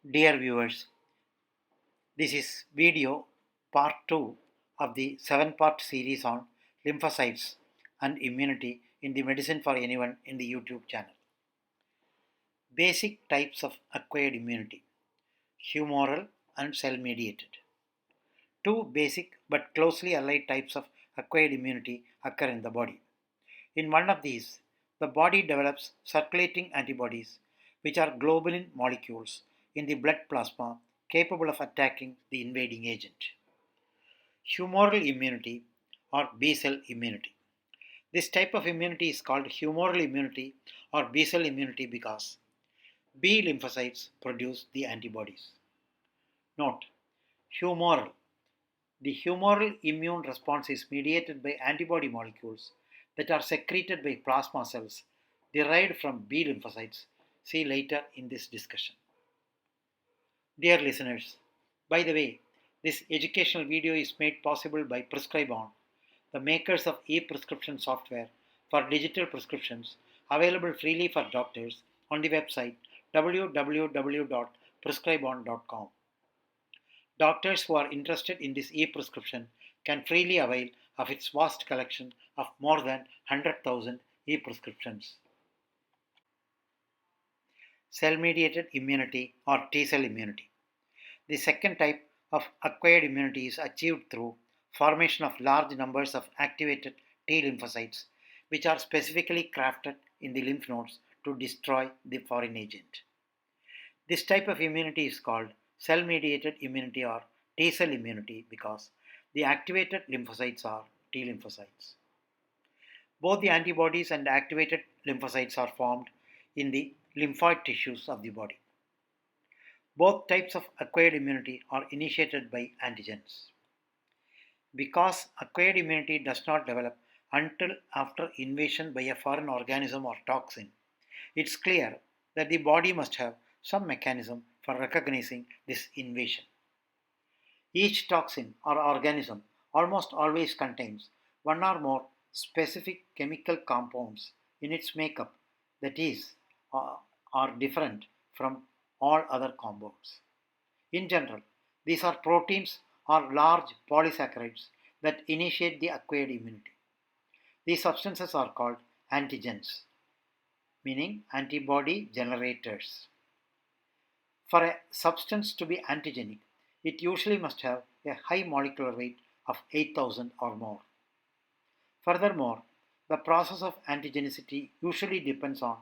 Dear viewers, this is video part 2 of the 7-part series on lymphocytes and immunity in the Medicine for Anyone in the YouTube channel. Basic types of acquired immunity: humoral and cell mediated. Two basic but closely allied types of acquired immunity occur in the body. In one of these, the body develops circulating antibodies, which are globulin molecules in the blood plasma capable of attacking the invading agent. Humoral immunity or B cell immunity. This type of immunity is called humoral immunity or B cell immunity because B lymphocytes produce the antibodies. Note: humoral. The humoral immune response is mediated by antibody molecules that are secreted by plasma cells derived from B lymphocytes. See later in this discussion. Dear listeners, by the way, this educational video is made possible by PrescribeOn, the makers of e-prescription software for digital prescriptions available freely for doctors on the website www.prescribeon.com. Doctors who are interested in this e-prescription can freely avail of its vast collection of more than 100,000 e-prescriptions. Cell-mediated immunity or T-cell immunity. The second type of acquired immunity is achieved through formation of large numbers of activated T lymphocytes, which are specifically crafted in the lymph nodes to destroy the foreign agent. This type of immunity is called cell-mediated immunity or T-cell immunity because the activated lymphocytes are T lymphocytes. Both the antibodies and activated lymphocytes are formed in the lymphoid tissues of the body. Both types of acquired immunity are initiated by antigens. Because acquired immunity does not develop until after invasion by a foreign organism or toxin, it's clear that the body must have some mechanism for recognizing this invasion. Each toxin or organism almost always contains one or more specific chemical compounds in its makeup that is, are different from all other compounds. In general, these are proteins or large polysaccharides that initiate the acquired immunity. These substances are called antigens, meaning antibody generators. For a substance to be antigenic, it usually must have a high molecular weight of 8,000 or more. Furthermore, the process of antigenicity usually depends on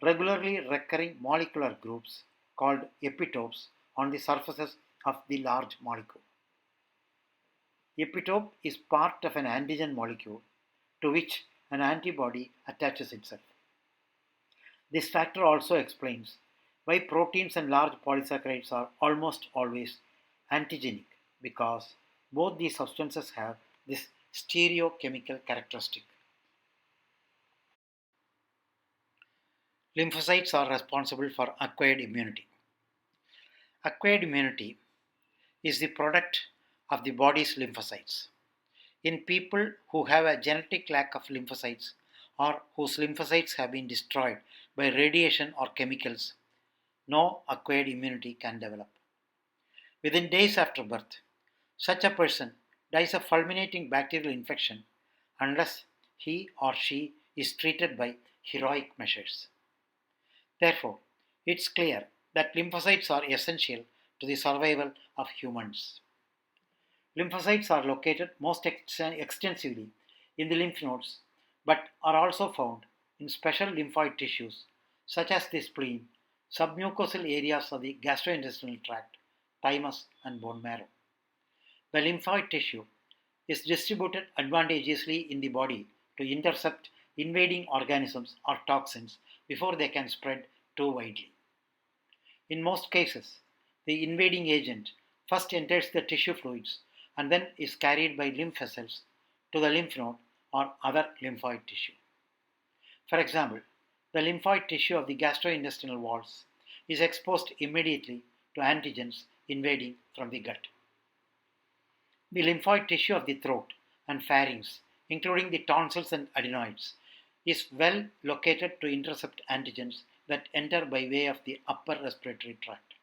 regularly recurring molecular groups called epitopes on the surfaces of the large molecule. Epitope is part of an antigen molecule to which an antibody attaches itself. This factor also explains why proteins and large polysaccharides are almost always antigenic because both these substances have this stereochemical characteristic. Lymphocytes are responsible for acquired immunity. Acquired immunity is the product of the body's lymphocytes. In people who have a genetic lack of lymphocytes or whose lymphocytes have been destroyed by radiation or chemicals, no acquired immunity can develop. Within days after birth, such a person dies of fulminating bacterial infection unless he or she is treated by heroic measures. Therefore, it's clear that lymphocytes are essential to the survival of humans. Lymphocytes are located most extensively in the lymph nodes but are also found in special lymphoid tissues such as the spleen, submucosal areas of the gastrointestinal tract, thymus, and bone marrow. The lymphoid tissue is distributed advantageously in the body to intercept invading organisms or toxins before they can spread too widely. In most cases, the invading agent first enters the tissue fluids and then is carried by lymph vessels to the lymph node or other lymphoid tissue. For example, the lymphoid tissue of the gastrointestinal walls is exposed immediately to antigens invading from the gut. The lymphoid tissue of the throat and pharynx, including the tonsils and adenoids, is well located to intercept antigens that enter by way of the upper respiratory tract.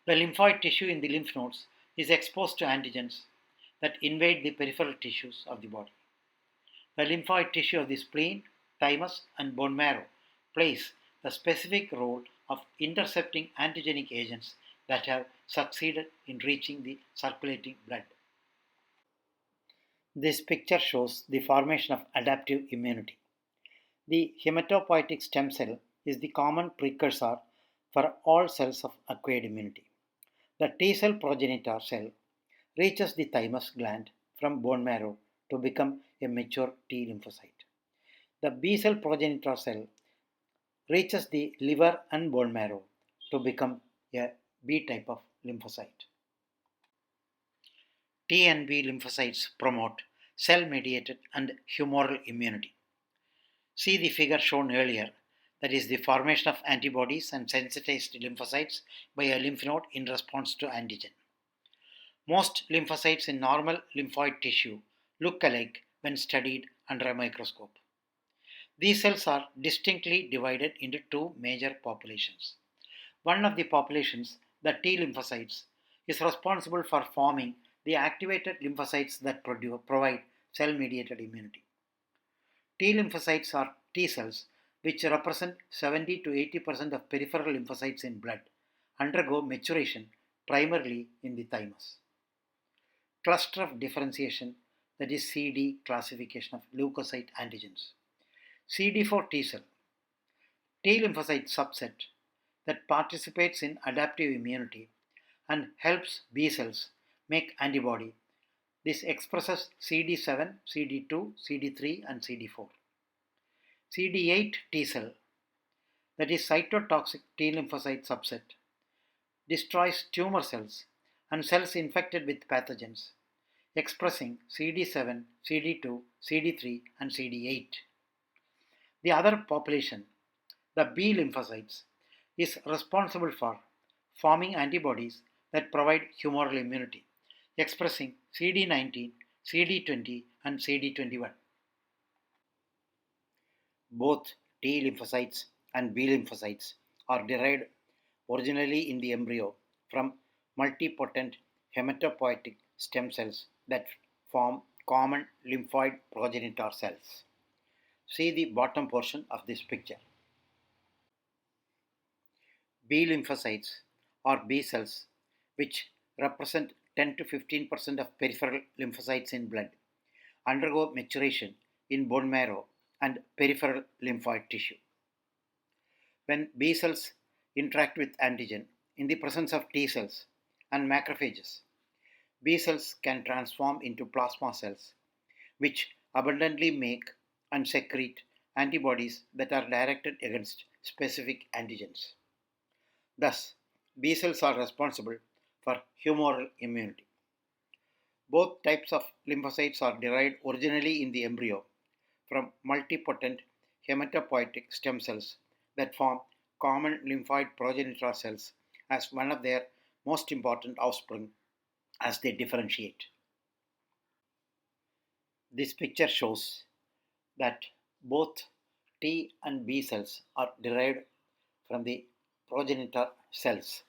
The lymphoid tissue in the lymph nodes is exposed to antigens that invade the peripheral tissues of the body. The lymphoid tissue of the spleen, thymus, and bone marrow plays the specific role of intercepting antigenic agents that have succeeded in reaching the circulating blood. This picture shows the formation of adaptive immunity. The hematopoietic stem cell is the common precursor for all cells of acquired immunity. The T cell progenitor cell reaches the thymus gland from bone marrow to become a mature T lymphocyte. The B cell progenitor cell reaches the liver and bone marrow to become a B type of lymphocyte. T and B lymphocytes promote cell-mediated and humoral immunity. See the figure shown earlier, that is the formation of antibodies and sensitized lymphocytes by a lymph node in response to antigen. Most lymphocytes in normal lymphoid tissue look alike when studied under a microscope. These cells are distinctly divided into two major populations. One of the populations, the T lymphocytes, is responsible for forming the activated lymphocytes that provide cell-mediated immunity. T lymphocytes are T cells which represent 70 to 80% of peripheral lymphocytes in blood, undergo maturation primarily in the thymus. Cluster of differentiation, that is CD classification of leukocyte antigens. CD4 T cell, T lymphocyte subset that participates in adaptive immunity and helps B cells make antibody. This expresses CD7, CD2, CD3 and CD4. CD8 T cell, that is cytotoxic T lymphocyte subset, destroys tumor cells and cells infected with pathogens, expressing CD7, CD2, CD3 and CD8. The other population, the B lymphocytes, is responsible for forming antibodies that provide humoral immunity, expressing CD19, CD20 and CD21. Both T lymphocytes and B lymphocytes are derived originally in the embryo from multipotent hematopoietic stem cells that form common lymphoid progenitor cells. See the bottom portion of this picture. B lymphocytes or B cells, which represent 10 to 15% of peripheral lymphocytes in blood, undergo maturation in bone marrow and peripheral lymphoid tissue. When B cells interact with antigen in the presence of T cells and macrophages, B cells can transform into plasma cells, which abundantly make and secrete antibodies that are directed against specific antigens. Thus, B cells are responsible for humoral immunity. Both types of lymphocytes are derived originally in the embryo from multipotent hematopoietic stem cells that form common lymphoid progenitor cells as one of their most important offspring as they differentiate. This picture shows that both T and B cells are derived from the progenitor cells.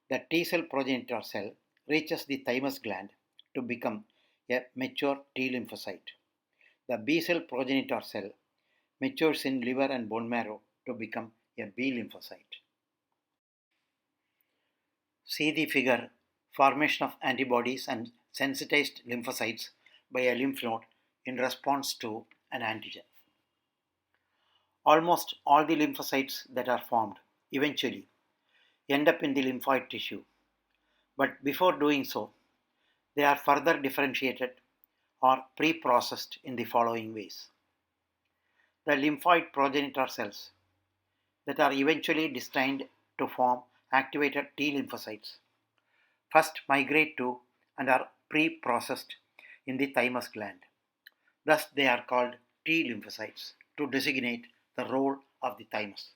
The T cell progenitor cell reaches the thymus gland to become a mature T lymphocyte. The B cell progenitor cell matures in liver and bone marrow to become a B lymphocyte. See the figure, formation of antibodies and sensitized lymphocytes by a lymph node in response to an antigen. Almost all the lymphocytes that are formed eventually end up in the lymphoid tissue, but before doing so, they are further differentiated or pre-processed in the following ways. The lymphoid progenitor cells that are eventually destined to form activated T lymphocytes first migrate to and are pre-processed in the thymus gland. Thus, they are called T lymphocytes to designate the role of the thymus.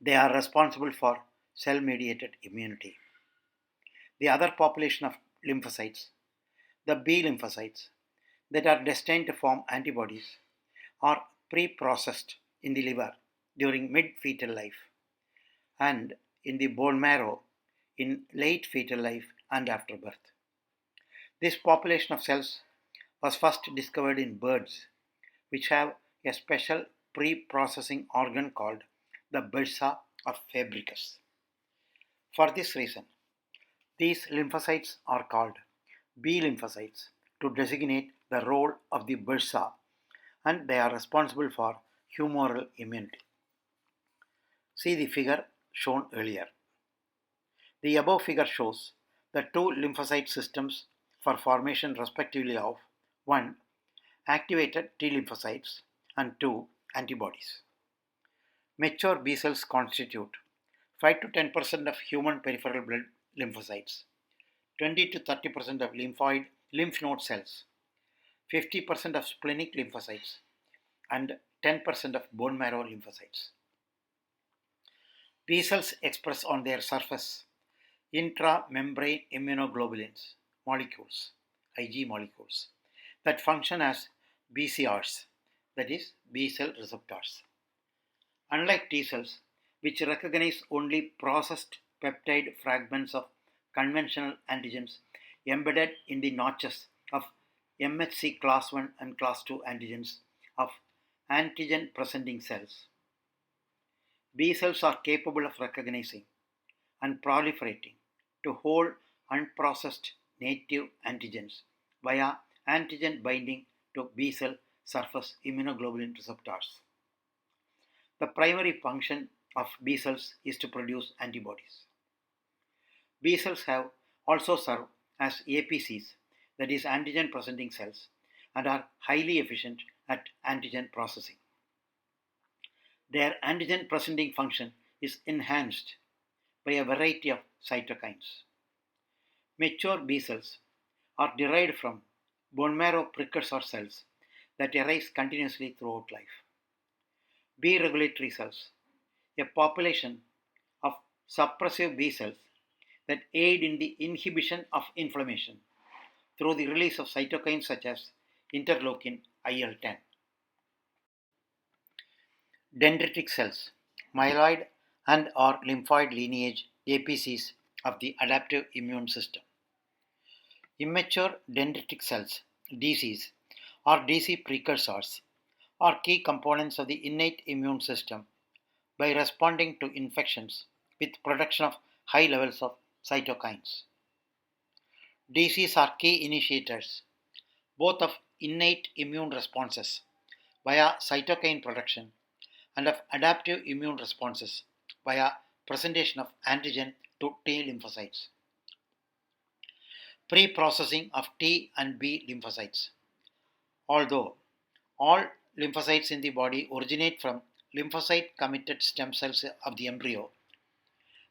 They are responsible for cell-mediated immunity. The other population of lymphocytes, the B lymphocytes, that are destined to form antibodies, are pre-processed in the liver during mid-fetal life and in the bone marrow in late fetal life and after birth. This population of cells was first discovered in birds, which have a special pre-processing organ called the bursa of Fabricus. For this reason, these lymphocytes are called B lymphocytes to designate the role of the bursa, and they are responsible for humoral immunity. See the figure shown earlier. The above figure shows the two lymphocyte systems for formation respectively of 1. Activated T lymphocytes and 2. Antibodies. Mature B cells constitute 5 to 10% of human peripheral blood lymphocytes, 20 to 30% of lymph node cells, 50% of splenic lymphocytes, and 10% of bone marrow lymphocytes. B cells express on their surface intramembrane immunoglobulins molecules, Ig molecules, that function as BCRs, that is, B cell receptors. Unlike T cells, which recognize only processed peptide fragments of conventional antigens embedded in the notches of MHC class I and class II antigens of antigen presenting cells, B cells are capable of recognizing and proliferating to whole unprocessed native antigens via antigen binding to B cell surface immunoglobulin receptors. The primary function of B cells is to produce antibodies. B cells have also serve as APCs, that is, antigen presenting cells, and are highly efficient at antigen processing. Their antigen presenting function is enhanced by a variety of cytokines. Mature B cells are derived from bone marrow precursor cells that arise continuously throughout life. B regulatory cells, a population of suppressive B cells that aid in the inhibition of inflammation through the release of cytokines such as interleukin IL-10. Dendritic cells, myeloid and or lymphoid lineage APCs of the adaptive immune system. Immature dendritic cells, DCs, or DC precursors, are key components of the innate immune system by responding to infections with production of high levels of cytokines. DCs are key initiators both of innate immune responses via cytokine production and of adaptive immune responses via presentation of antigen to T lymphocytes. Pre-processing of T and B lymphocytes. Although all lymphocytes in the body originate from lymphocyte-committed stem cells of the embryo,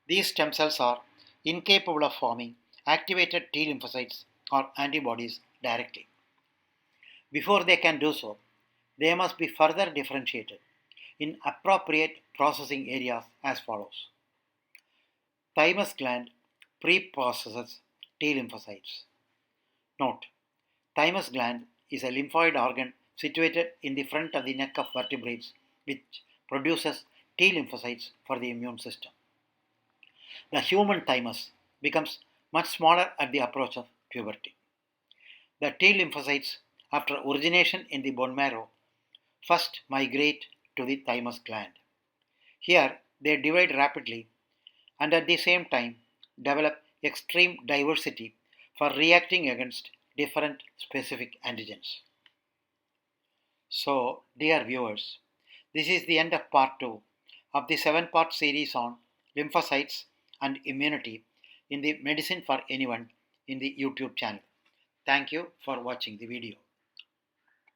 these stem cells are incapable of forming activated T lymphocytes or antibodies directly. Before they can do so, they must be further differentiated in appropriate processing areas as follows. Thymus gland pre-processes T lymphocytes. Note, thymus gland is a lymphoid organ situated in the front of the neck of vertebrates which produces T lymphocytes for the immune system. The human thymus becomes much smaller at the approach of puberty. The T lymphocytes, after origination in the bone marrow, first migrate to the thymus gland. Here they divide rapidly and at the same time develop extreme diversity for reacting against different specific antigens. So, dear viewers, this is the end of part 2 of the 7-part series on lymphocytes and immunity in the Medicine for Anyone in the YouTube channel. Thank you for watching the video.